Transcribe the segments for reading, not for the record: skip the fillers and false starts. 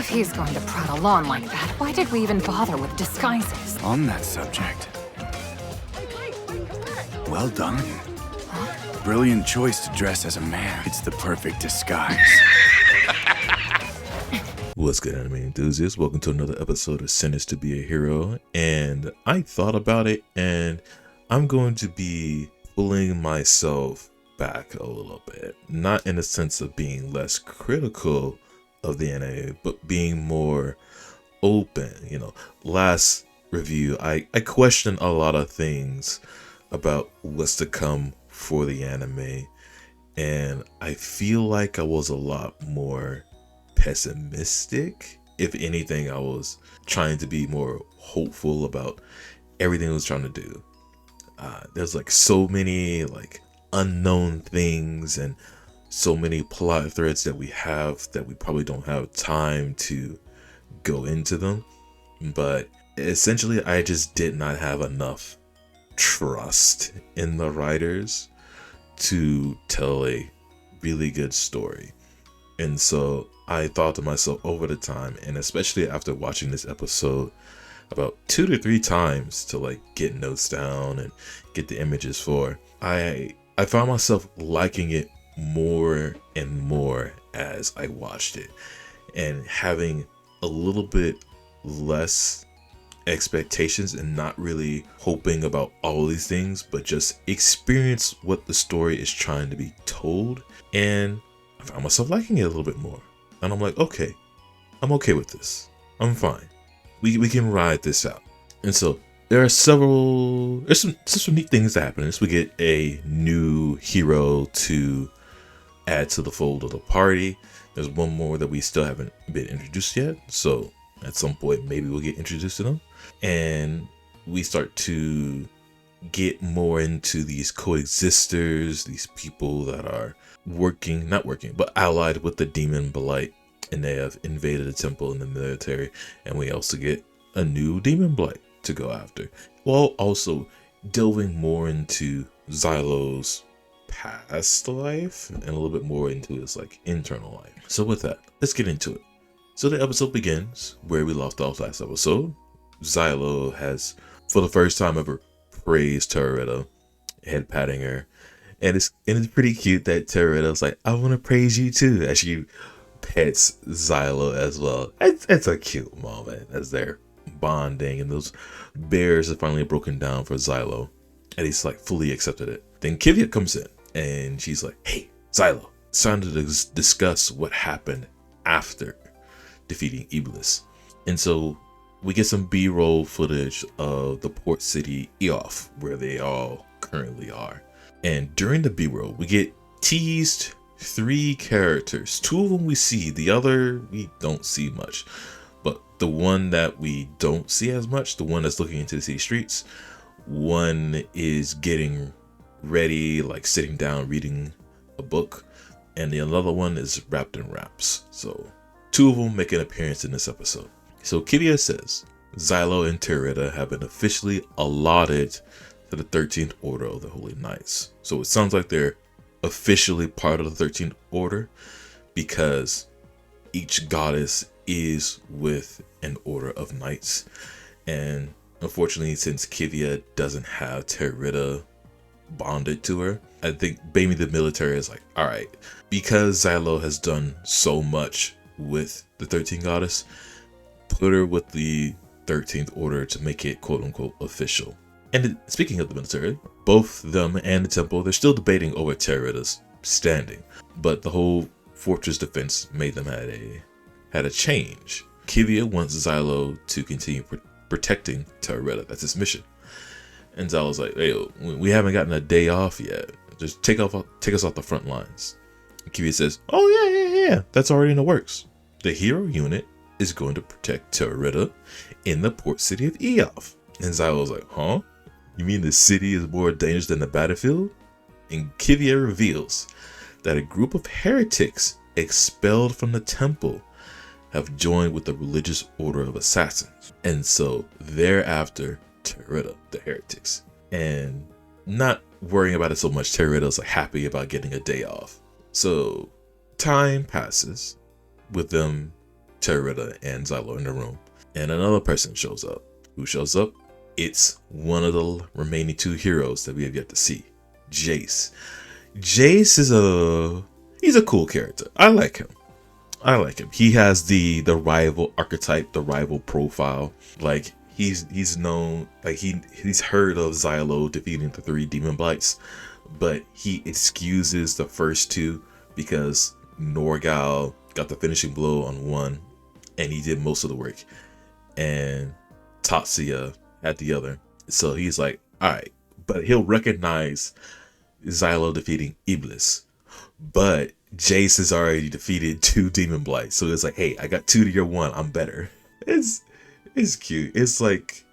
If he's going to prattle on like that, why did we even bother with disguises? On that subject. Well done. Brilliant choice to dress as a man. It's the perfect disguise. What's good, anime enthusiasts? Welcome to another episode of Sentenced to be a Hero. And I thought about it, and I'm going to be pulling myself back a little bit. Not in the sense of being less critical of the anime, but being more open. You know, last review, I questioned a lot of things about what's to come for the anime, and I feel like I was a lot more pessimistic. If anything, I was trying to be more hopeful about everything I was trying to do. There's like so many like unknown things and so many plot threads that we have that we probably don't have time to go into them, but essentially I just did not have enough trust in the writers to tell a really good story. And so I thought to myself over the time, and especially after watching this episode about 2 to 3 times to like get notes down and get the images for, I found myself liking it more and more as I watched it, and having a little bit less expectations and not really hoping about all these things, but just experience what the story is trying to be told. And I found myself liking it a little bit more, and I'm like, okay, I'm okay with this. I'm fine. We can ride this out. And so there's some neat things that happen. We get a new hero to add to the fold of the party. There's one more that we still haven't been introduced yet, so at some point maybe we'll get introduced to them, and we start to get more into these coexisters, these people that are not working, but allied with the demon blight, and they have invaded a temple in the military. And we also get a new demon blight to go after, while also delving more into Xylo's past life and a little bit more into his like internal life. So with that, let's get into it. So the episode begins where we left off last episode. Xylo has, for the first time ever, praised Terroretta, head patting her, and it's pretty cute that Terroretta's like, I want to praise you too, as she pets Xylo as well. It's a cute moment as they're bonding, and those bears are finally broken down for Xylo, and he's like fully accepted it. Then Kivia comes in, and she's like, hey, Xylo, it's time to discuss what happened after defeating Iblis. And so we get some B-roll footage of the Port City Ioff, where they all currently are. And during the B-roll, we get teased 3 characters. 2 of them we see, the other we don't see much. But the one that we don't see as much, the one that's looking into the city streets, one is getting ready, like sitting down reading a book, and the other one is wrapped in wraps. So 2 of them make an appearance in this episode. So Kivia says Xylo and Terroretta have been officially allotted to the 13th Order of the Holy Knights. So it sounds like they're officially part of the 13th Order, because each goddess is with an order of knights. And unfortunately, since Kivia doesn't have Terroretta bonded to her, I think maybe the military is like, all right, because Xylo has done so much with the 13th goddess, put her with the 13th Order to make it quote unquote official. And speaking of the military, both them and the temple, they're still debating over Terroretta's standing, but the whole fortress defense made them had a change. Kivia wants Xylo to continue protecting Terroretta. That's his mission. And Xylo's like, hey, we haven't gotten a day off yet. Just take us off the front lines. And Kivia says, oh yeah, that's already in the works. The hero unit is going to protect Terroretta in the port city of Ioff. And Xylo's like, huh? You mean the city is more dangerous than the battlefield? And Kivia reveals that a group of heretics expelled from the temple have joined with the religious order of assassins. And so thereafter, Terroretta, the heretics. And not worrying about it so much, Terroretta's like happy about getting a day off. So time passes with them Terroretta and Xylo in the room. And another person shows up. Who shows up? It's one of the remaining two heroes that we have yet to see, Jayce. Jayce is he's a cool character. I like him. He has the rival archetype, the rival profile. Like he's known, like he's heard of Xylo defeating the 3 demon blights, but he excuses the first 2 because Norgal got the finishing blow on one and he did most of the work, and Tatsuya had the other. So he's like, all right, but he'll recognize Xylo defeating Iblis, but Jayce has already defeated 2 demon blights, so it's like, hey, I got 2 to your 1, I'm better. It's cute. It's like,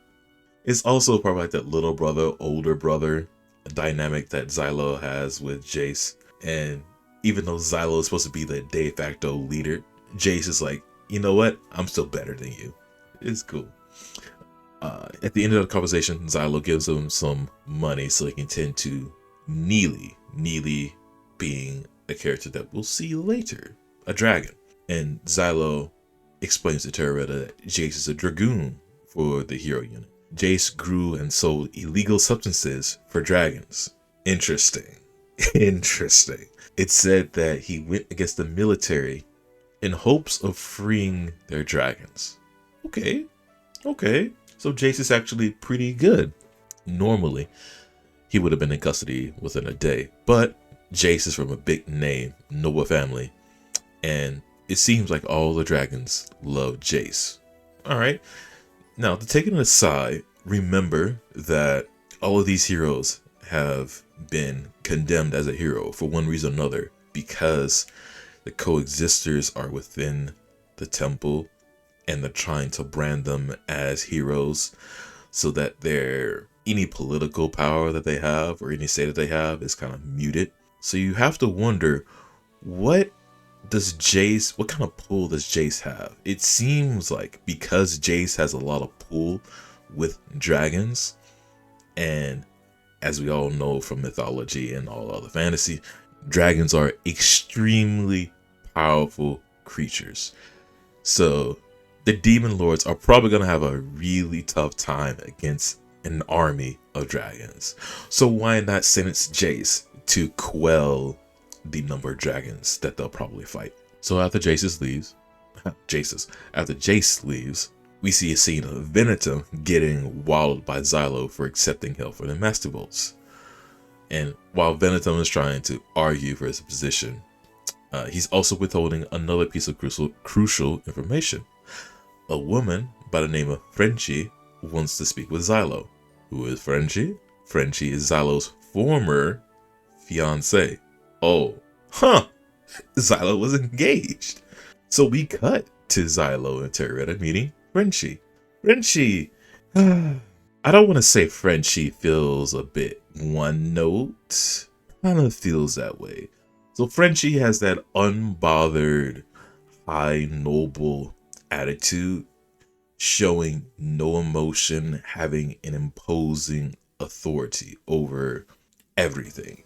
it's also probably like that little brother, older brother dynamic that Xylo has with Jayce. And even though Xylo is supposed to be the de facto leader, Jayce is like, you know what, I'm still better than you. It's cool. At the end of the conversation, Xylo gives him some money so he can tend to Neely. Neely being a character that we'll see later, a dragon. And Xylo explains to Terroretta that Jayce is a dragoon for the hero unit. Jayce grew and sold illegal substances for dragons. Interesting. Interesting. It's said that he went against the military in hopes of freeing their dragons. Okay. So Jayce is actually pretty good. Normally, he would have been in custody within a day, but Jayce is from a big name, noble family, and it seems like all the dragons love Jayce. All right. Now, to take it aside, remember that all of these heroes have been condemned as a hero for one reason or another, because the coexisters are within the temple and they're trying to brand them as heroes so that any political power that they have or any say that they have is kind of muted. So you have to wonder, what kind of pull does Jayce have? It seems like because Jayce has a lot of pull with dragons, and as we all know from mythology and all other fantasy, dragons are extremely powerful creatures. So the demon lords are probably going to have a really tough time against an army of dragons. So why not sentence Jayce to quell the number of dragons that they'll probably fight? So after Jayce leaves, we see a scene of Venetum getting walled by Xylo for accepting help from the Master Bolts. And while Venetum is trying to argue for his position, he's also withholding another piece of crucial information. A woman by the name of Frenchie wants to speak with Xylo. Who is Frenchie? Frenchie is Xylo's former fiance. Oh, Xylo was engaged. So we cut to Xylo and Terroretta meeting Frenchie. Frenchie, I don't want to say Frenchie feels a bit one note. Kind of feels that way. So Frenchie has that unbothered, high, noble attitude, showing no emotion, having an imposing authority over everything.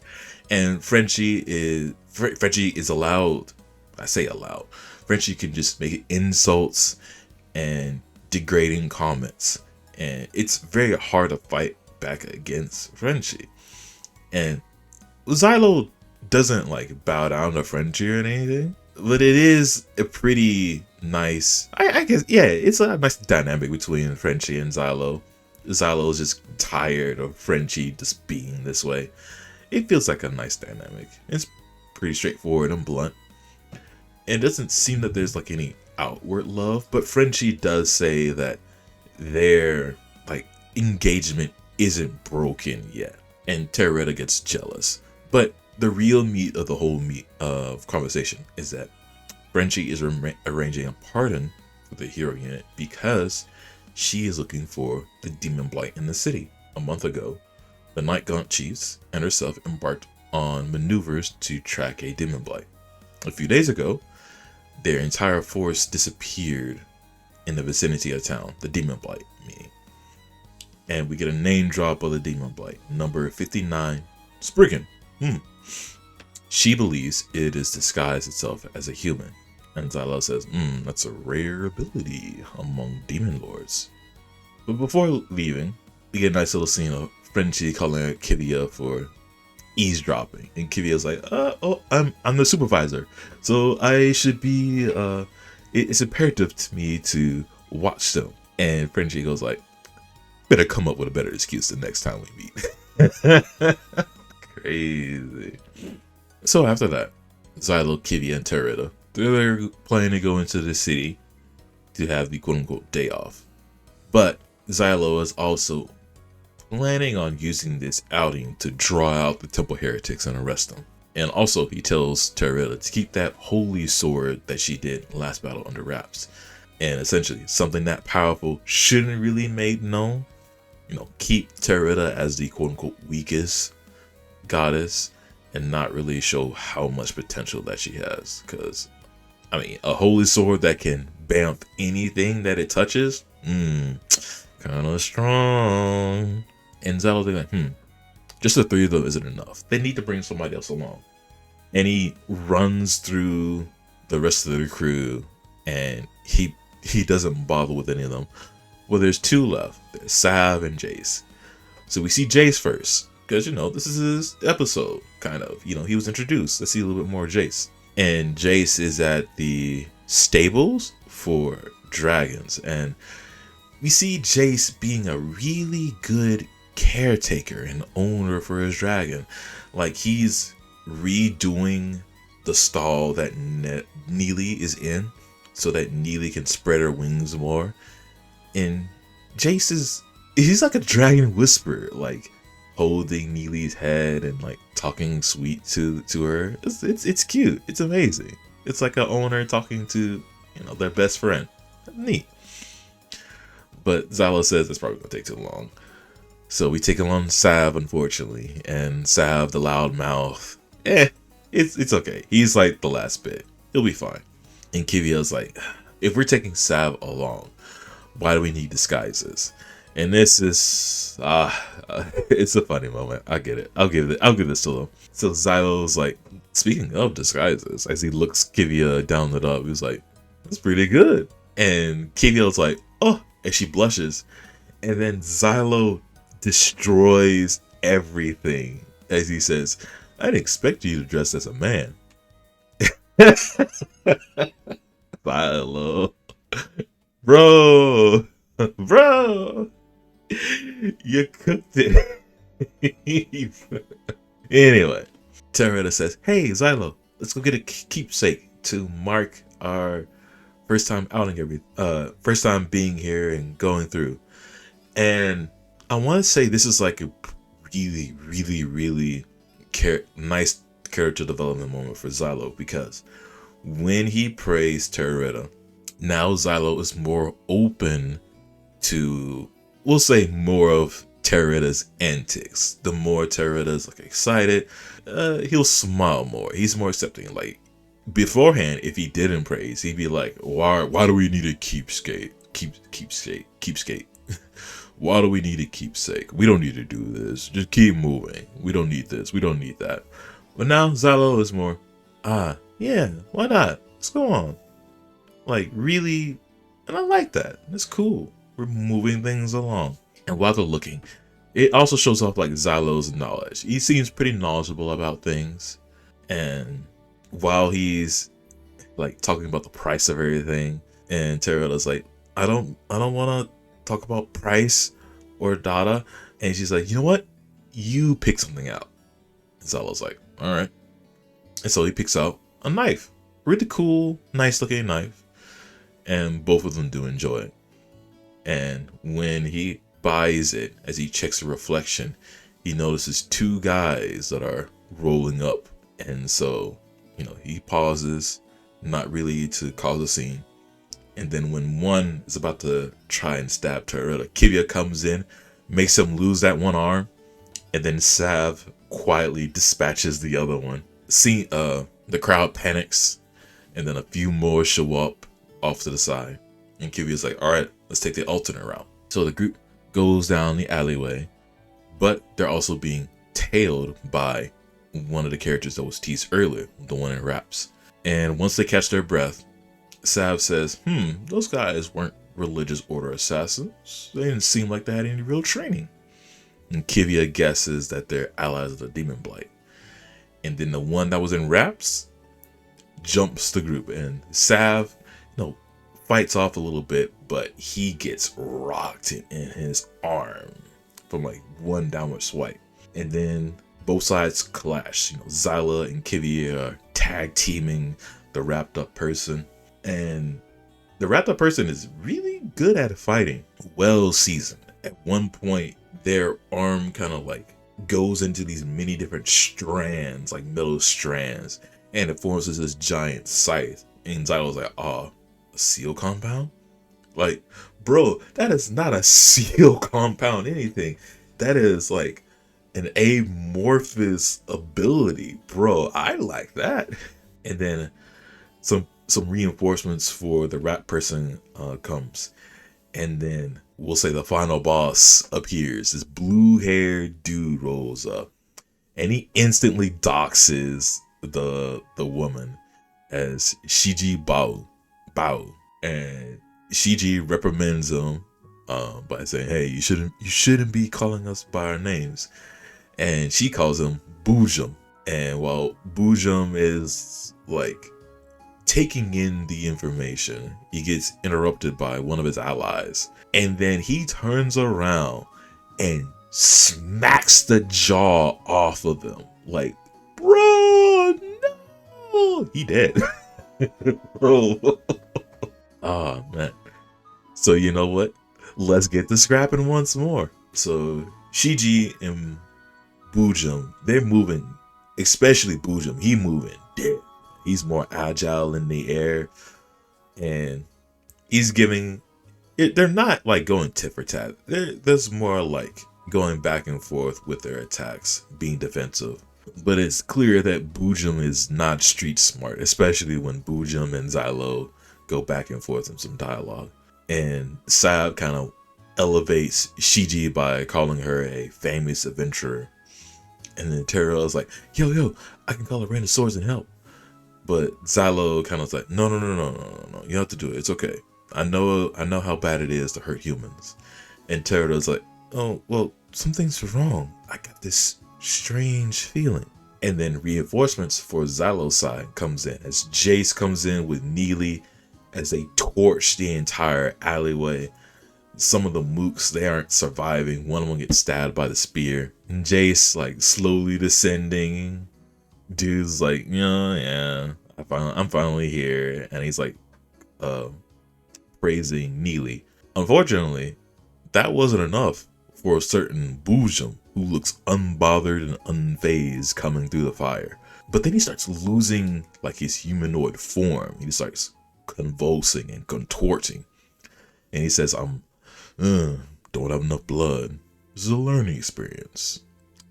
And Frenchie is allowed, I say allowed, Frenchie can just make insults and degrading comments, and it's very hard to fight back against Frenchie. And Xylo doesn't like bow down to Frenchie or anything, but it is a pretty nice, I guess, yeah, it's a nice dynamic between Frenchie and Xylo. Xylo is just tired of Frenchie just being this way. It feels like a nice dynamic. It's pretty straightforward and blunt. And it doesn't seem that there's like any outward love, but Frenchie does say that their like engagement isn't broken yet. And Terroretta gets jealous. But the real meat of the whole conversation is that Frenchie is arranging a pardon for the hero unit because she is looking for the demon blight in the city. A month ago, the Night Gaunt chiefs and herself embarked on maneuvers to track a demon blight. A few days ago, their entire force disappeared in the vicinity of town, the demon blight meaning. And we get a name drop of the demon blight, number 59, Spriggan. She believes it is disguised itself as a human, And Xylo says, that's a rare ability among demon lords. But before leaving, we get a nice little scene of Frenchie calling Kivia for eavesdropping. And Kivia's like, I'm the supervisor. So I should be, it's imperative to me to watch them. And Frenchie goes like, better come up with a better excuse the next time we meet. Crazy. So after that, Xylo, Kivia, and Terita, they're planning to go into the city to have the quote-unquote day off. But Xylo is also planning on using this outing to draw out the temple heretics and arrest them. And also he tells Terita to keep that holy sword that she did last battle under wraps. And essentially something that powerful shouldn't really made known. Keep Terita as the quote-unquote weakest goddess and not really show how much potential that she has. Because, a holy sword that can bamf anything that it touches, kind of strong. And Xylo, they're like, just the three of them isn't enough. They need to bring somebody else along. And he runs through the rest of the crew, and he doesn't bother with any of them. Well, there's two left. There's Sav and Jayce. So we see Jayce first, because, this is his episode, kind of. He was introduced. Let's see a little bit more of Jayce. And Jayce is at the stables for dragons. And we see Jayce being a really good caretaker and owner for his dragon. Like, he's redoing the stall that Neely is in so that Neely can spread her wings more. And Jayce he's like a dragon whisperer, like holding Neely's head and like talking sweet to her. It's cute. It's amazing. It's like an owner talking to their best friend. Neat. But Xylo says it's probably gonna take too long. So we take along Sav, unfortunately, and Sav the loudmouth. It's okay. He's like the last bit. He'll be fine. And Kivia's like, if we're taking Sav along, why do we need disguises? And this is it's a funny moment. I get it. I'll give this to him. So Xylo's like, speaking of disguises, as he looks Kivia down it up, he's like, that's pretty good. And Kivia's like, oh, and she blushes. And then Xylo destroys everything as he says, I didn't expect you to dress as a man. Xylo. Bro, you cooked it. Anyway, Terita says, hey, Xylo, let's go get a keepsake to mark our first time outing, first time being here and going through. And I want to say this is like a really, really, really nice character development moment for Xylo, because when he praised Terita, now Xylo is more open to, we'll say, more of Terita's antics. The more Terita's like excited, he'll smile more. He's more accepting. Like beforehand, if he didn't praise, he'd be like, why do we need a keepsake? Keepsake. Why do we need a keepsake? We don't need to do this. Just keep moving. We don't need this. We don't need that. But now Xylo is more, yeah, why not? Let's go on. Like, really, and I like that. It's cool. We're moving things along. And while they're looking, it also shows off like Xylo's knowledge. He seems pretty knowledgeable about things. And while he's like talking about the price of everything, and Terita's like, I don't want to talk about price or data. And she's like, you know what? You pick something out. And Xylo's like, all right. And so he picks out a knife. Really cool, nice looking knife. And both of them do enjoy it. And when he buys it, as he checks the reflection, he notices two guys that are rolling up. And so, he pauses, not really to cause a scene. And then when one is about to try and stab Terita, Kivia comes in, makes him lose that one arm, and then Sav quietly dispatches the other one. The crowd panics, and then a few more show up off to the side. And Kivia's like, all right, let's take the alternate route. So the group goes down the alleyway, but they're also being tailed by one of the characters that was teased earlier, the one in wraps. And once they catch their breath, Sav says, those guys weren't religious order assassins. They didn't seem like they had any real training. And Kivia guesses that they're allies of the Demon Blight. And then the one that was in wraps jumps the group, and Sav, fights off a little bit, but he gets rocked in his arm from like one downward swipe. And then both sides clash. Zyla and Kivia are tag teaming the wrapped up person. And the wrapped up person is really good at fighting. Well seasoned. At one point, their arm kind of like goes into these many different strands, like metal strands. And it forms this giant scythe. And Zyla's like, a seal compound? Like, bro, that is not a seal compound anything. That is like an amorphous ability. Bro, I like that. And then some reinforcements for the rat person comes. And then we'll say the final boss appears. This blue-haired dude rolls up. And he instantly doxes the woman as Shiji Bao. And Shiji reprimands him by saying, hey, you shouldn't be calling us by our names. And she calls him Boojum. And while Boojum is like taking in the information, he gets interrupted by one of his allies. And then he turns around and smacks the jaw off of them. Like, bro, no! He dead. Bro. Oh, man. So you know what? Let's get to scrapping once more. So Shiji and Boojum, they're moving. Especially Boojum, he moving dead. He's more agile in the air. And he's giving... They're not like going tit for tat. There's more like going back and forth with their attacks, being defensive. But it's clear that Boojum is not street smart, especially when Boojum and Zylo go back and forth in some dialogue. And Sav kind of elevates Shiji by calling her a famous adventurer. And then Terra is like, yo, I can call a random swords and help. But Zylo kind of like, no, you have to do it. It's okay. I know how bad it is to hurt humans. And Terra's like, oh, well, something's wrong. I got this strange feeling. And then reinforcements for Zylo's side comes in as Jayce comes in with Neely as they torch the entire alleyway. Some of the mooks, they aren't surviving. One of them gets stabbed by the spear. And Jayce like slowly descending. Dude's like, yeah, I'm finally here. And he's like praising Neely. Unfortunately, that wasn't enough for a certain Boojum who looks unbothered and unfazed coming through the fire. But then he starts losing like his humanoid form. He starts convulsing and contorting. And he says, don't have enough blood. This is a learning experience.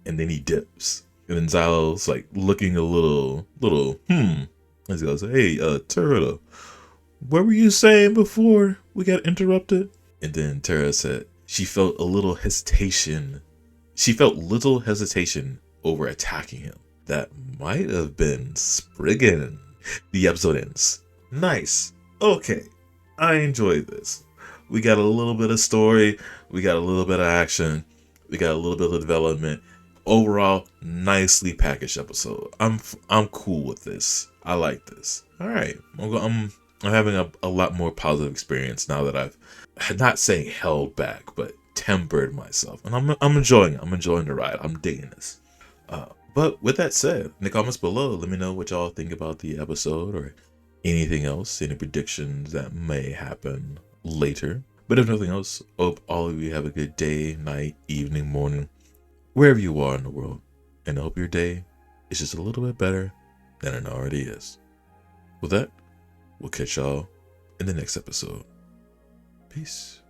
And then he dips. And then Zylo's like looking a little, as he goes, hey, Terra, what were you saying before we got interrupted? And then Terra said she felt little hesitation over attacking him. That might have been Spriggan. The episode ends. Nice. Okay. I enjoyed this. We got a little bit of story. We got a little bit of action. We got a little bit of development. Overall, nicely packaged episode. I'm cool with this. I like this. All right. I'm having a lot more positive experience now that I've not saying held back, but tempered myself. And I'm enjoying it. I'm enjoying the ride. I'm digging this. But with that said, in the comments below, let me know what y'all think about the episode or anything else, any predictions that may happen later. But if nothing else, hope all of you have a good day, night, evening, morning, wherever you are in the world. And I hope your day is just a little bit better than it already is. With that, we'll catch y'all in the next episode. Peace.